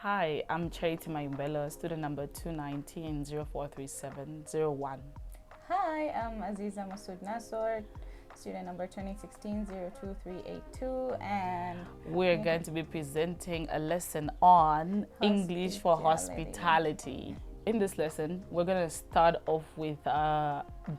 Hi, I'm Charity Mayumbela, student number 219-043701. Hi, I'm Aziza Masood Nasor, student number 2016-02382, and We're we going to be presenting a lesson on English for hospitality. hospitality. In this lesson, we're going to start off with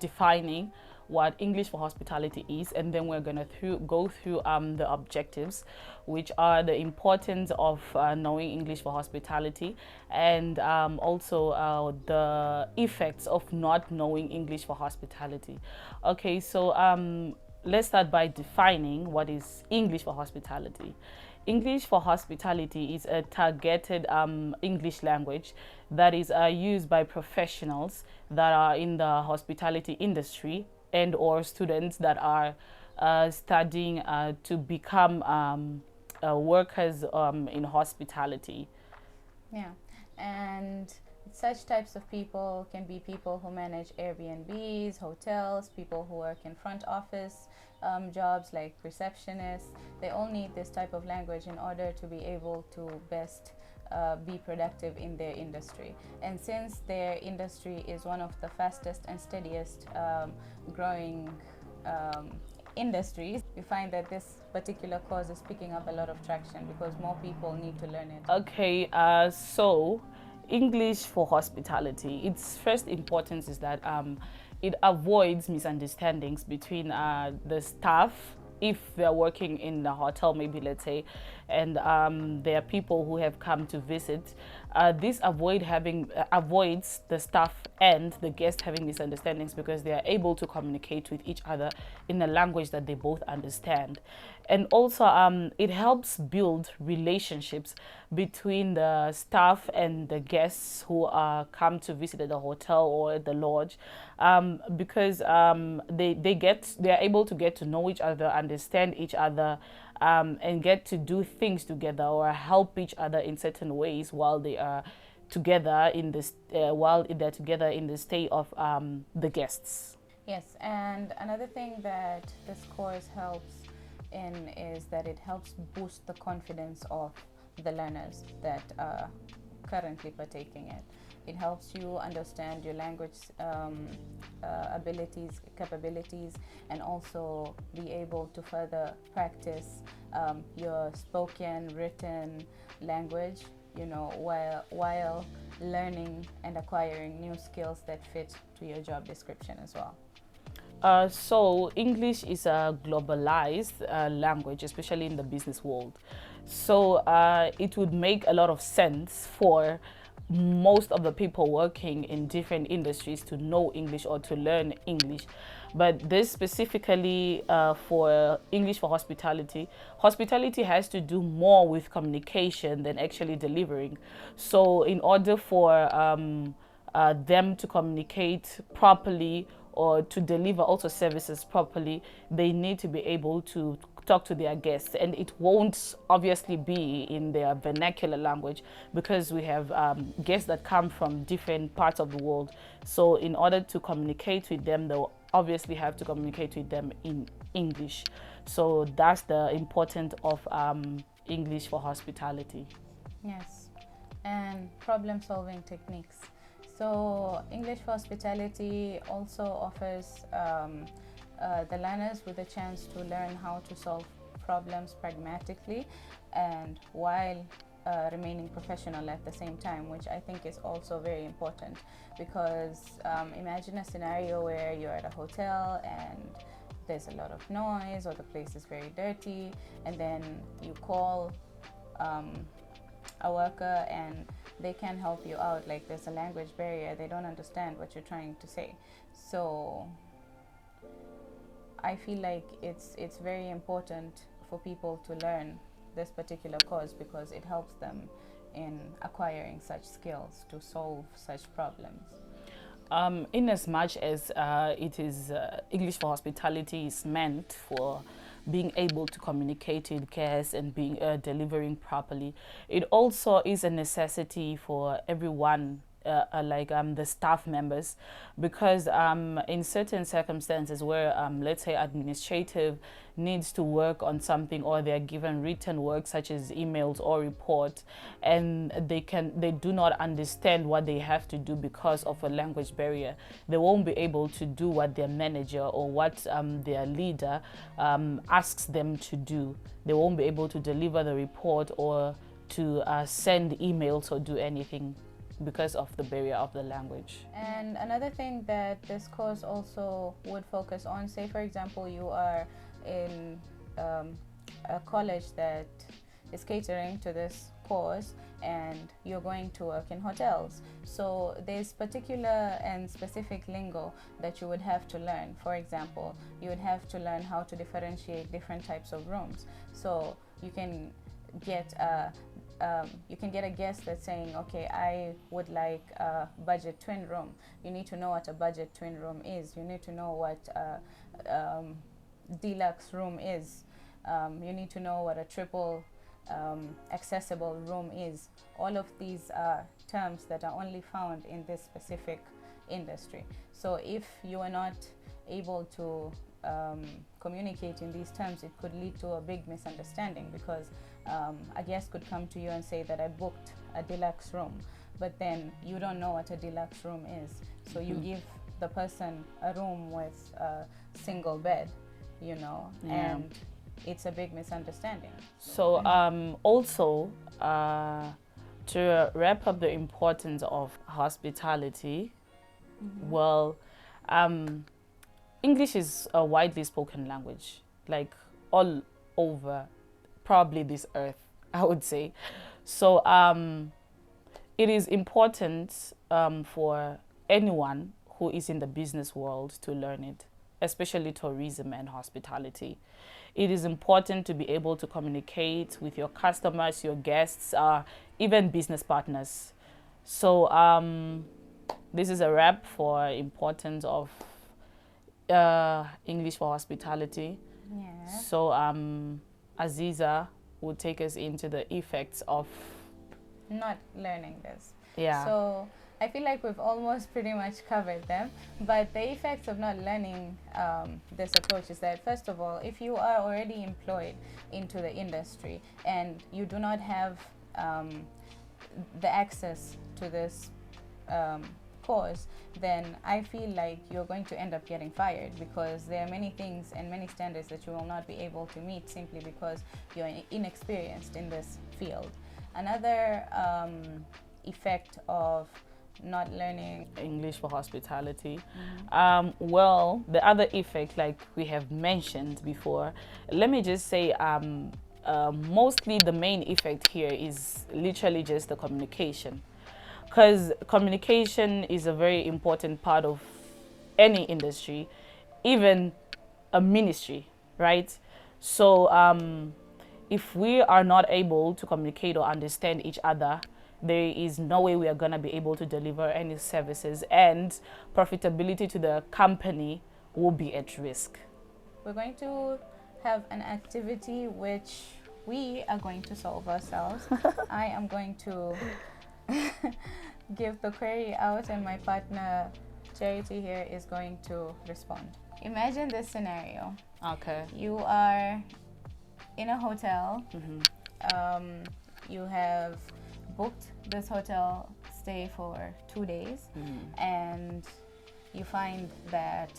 defining what English for hospitality is, and then we're going to go through the objectives, which are the importance of knowing English for hospitality, and also the effects of not knowing English for hospitality. Okay, so let's start by defining what is English for hospitality. English for hospitality is a targeted English language that is used by professionals that are in the hospitality industry and or students that are studying to become workers in hospitality. Yeah, and such types of people can be people who manage Airbnbs, hotels, people who work in front office jobs like receptionists. They all need this type of language in order to be able to best be productive in their industry. And since their industry is one of the fastest and steadiest growing industries, we find that this particular course is picking up a lot of traction because more people need to learn it. Okay, so English for hospitality. Its first importance is that it avoids misunderstandings between the staff if they're working in a hotel, maybe let's say, and there are people who have come to visit. This avoids the staff and the guests having misunderstandings because they are able to communicate with each other in a language that they both understand. And also it helps build relationships between the staff and the guests who come to visit at the hotel or at the lodge, because they are able to get to know each other, understand each other, and get to do things together or help each other in certain ways while they are together in this while they're together in the stay of the guests. Yes, and another thing that this course helps in is that it helps boost the confidence of the learners that are currently partaking in. It helps you understand your language abilities, capabilities, and also be able to further practice your spoken, written language, you know, while learning and acquiring new skills that fit to your job description as well. So English is a globalized language, especially in the business world. So it would make a lot of sense for most of the people working in different industries to know English or to learn English. But this specifically for English for hospitality, hospitality has to do more with communication than actually delivering. So in order for them to communicate properly or to deliver also services properly, they need to be able to talk to their guests, and it won't obviously be in their vernacular language because we have guests that come from different parts of the world. So in order to communicate with them, they'll obviously have to communicate with them in English. So that's the importance of English for hospitality. Yes, and problem solving techniques. So, English for Hospitality also offers the learners with a chance to learn how to solve problems pragmatically and while remaining professional at the same time, which I think is also very important because imagine a scenario where you're at a hotel and there's a lot of noise or the place is very dirty, and then you call um, a worker and they can help you out. Like there's a language barrier, they don't understand what you're trying to say. So I feel like it's very important for people to learn this particular course because it helps them in acquiring such skills to solve such problems. In as much as it is English for hospitality is meant for being able to communicate with guests and being delivering properly, it also is a necessity for everyone the staff members, because in certain circumstances where let's say administrative needs to work on something, or they're given written work such as emails or report, and they do not understand what they have to do because of a language barrier, they won't be able to do what their manager or what their leader asks them to do. They won't be able to deliver the report or to send emails or do anything because of the barrier of the language. And another thing that this course also would focus on, say for example you are in a college that is catering to this course and you're going to work in hotels, so there's particular and specific lingo that you would have to learn. For example, you would have to learn how to differentiate different types of rooms, so you can get a guest that's saying, okay, I would like a budget twin room. You need to know what a budget twin room is. You need to know what deluxe room is. You need to know what a triple accessible room is. All of these are terms that are only found in this specific industry. So if you are not able to communicate in these terms, it could lead to a big misunderstanding, because a guest could come to you and say that I booked a deluxe room, but then you don't know what a deluxe room is. So you give the person a room with a single bed, you know, and it's a big misunderstanding. So also to wrap up the importance of hospitality, well, English is a widely spoken language, like all over probably this earth, I would say. So it is important for anyone who is in the business world to learn it, especially tourism and hospitality. It is important to be able to communicate with your customers, your guests, even business partners. So this is a wrap for importance of English for hospitality. Yeah. So Aziza will take us into the effects of Not learning this. yeah. So I feel like we've almost pretty much covered them, but the effects of not learning this approach is that, first of all, if you are already employed into the industry and you do not have the access to this course, then I feel like you're going to end up getting fired, because there are many things and many standards that you will not be able to meet simply because you're inexperienced in this field. Another effect of not learning English for hospitality. Well, the other effect, like we have mentioned before, let me just say mostly the main effect here is literally just the communication, because communication is a very important part of any industry, even a ministry, right? So if we are not able to communicate or understand each other, there is no way we are going to be able to deliver any services, and profitability to the company will be at risk. we're going to have an activity which we are going to solve ourselves. I am going to give the query out, and my partner Charity here is going to respond. Imagine this scenario. Okay. You are in a hotel. You have booked this hotel stay for 2 days, and you find that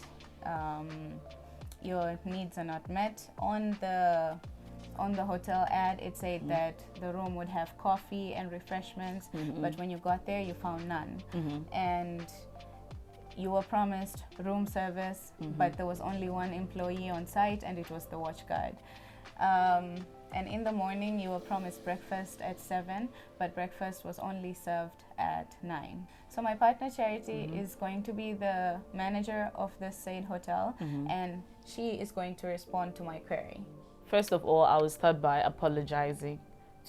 your needs are not met. On the hotel ad, it said that the room would have coffee and refreshments, but when you got there, you found none. And you were promised room service, but there was only one employee on site, and it was the watch guard. And in the morning, you were promised breakfast at 7, but breakfast was only served at 9. So my partner Charity is going to be the manager of this said hotel, and she is going to respond to my query. First of all, I will start by apologizing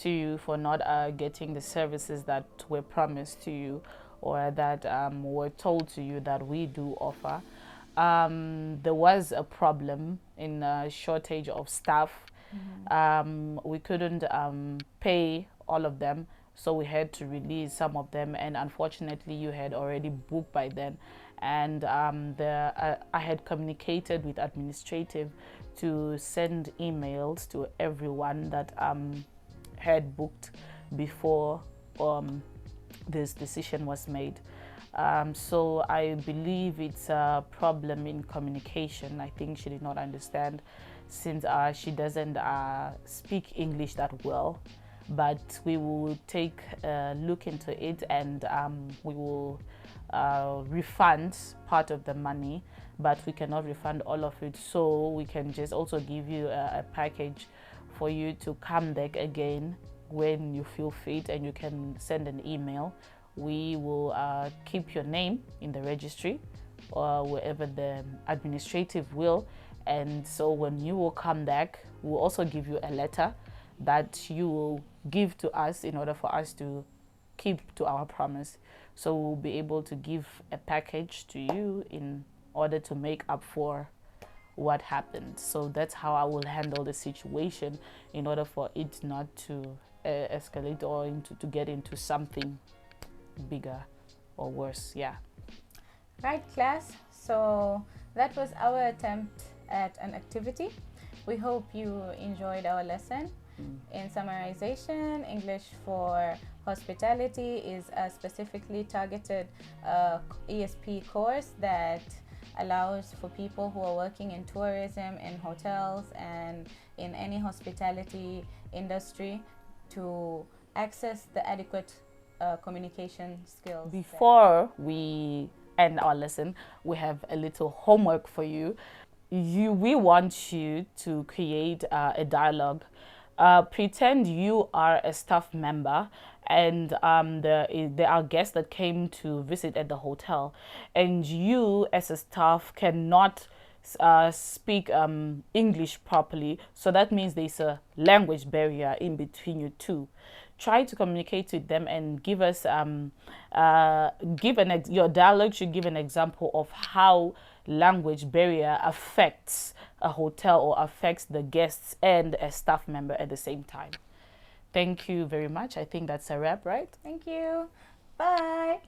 to you for not getting the services that were promised to you, or that were told to you that we do offer. There was a problem in a shortage of staff. We couldn't pay all of them, so we had to release some of them, and unfortunately you had already booked by then. And I had communicated with administrative to send emails to everyone that had booked before this decision was made. So I believe it's a problem in communication. I think she did not understand, since she doesn't speak English that well. But we will take a look into it, and we will refund part of the money, but we cannot refund all of it. So we can just also give you a package for you to come back again when you feel fit, and you can send an email. We will keep your name in the registry or wherever the administrative will. And so when you will come back, we'll also give you a letter that you will give to us in order for us to keep to our promise. So we'll be able to give a package to you in order to make up for what happened. So that's how I will handle the situation in order for it not to escalate or to get into something bigger or worse. Yeah. Right, class. So that was our attempt at an activity. We hope you enjoyed our lesson. In summarization, English for Hospitality is a specifically targeted ESP course that allows for people who are working in tourism, in hotels, and in any hospitality industry to access the adequate communication skills. Before we end our lesson, we have a little homework for you. We want you to create a dialogue. Pretend you are a staff member, and there are guests that came to visit at the hotel, and you as a staff cannot speak English properly. So that means there's a language barrier in between you two. Try to communicate with them and give us your dialogue should give an example of how language barrier affects a hotel or affects the guests and a staff member at the same time. Thank you very much. I think that's a wrap, right? Thank you. Bye.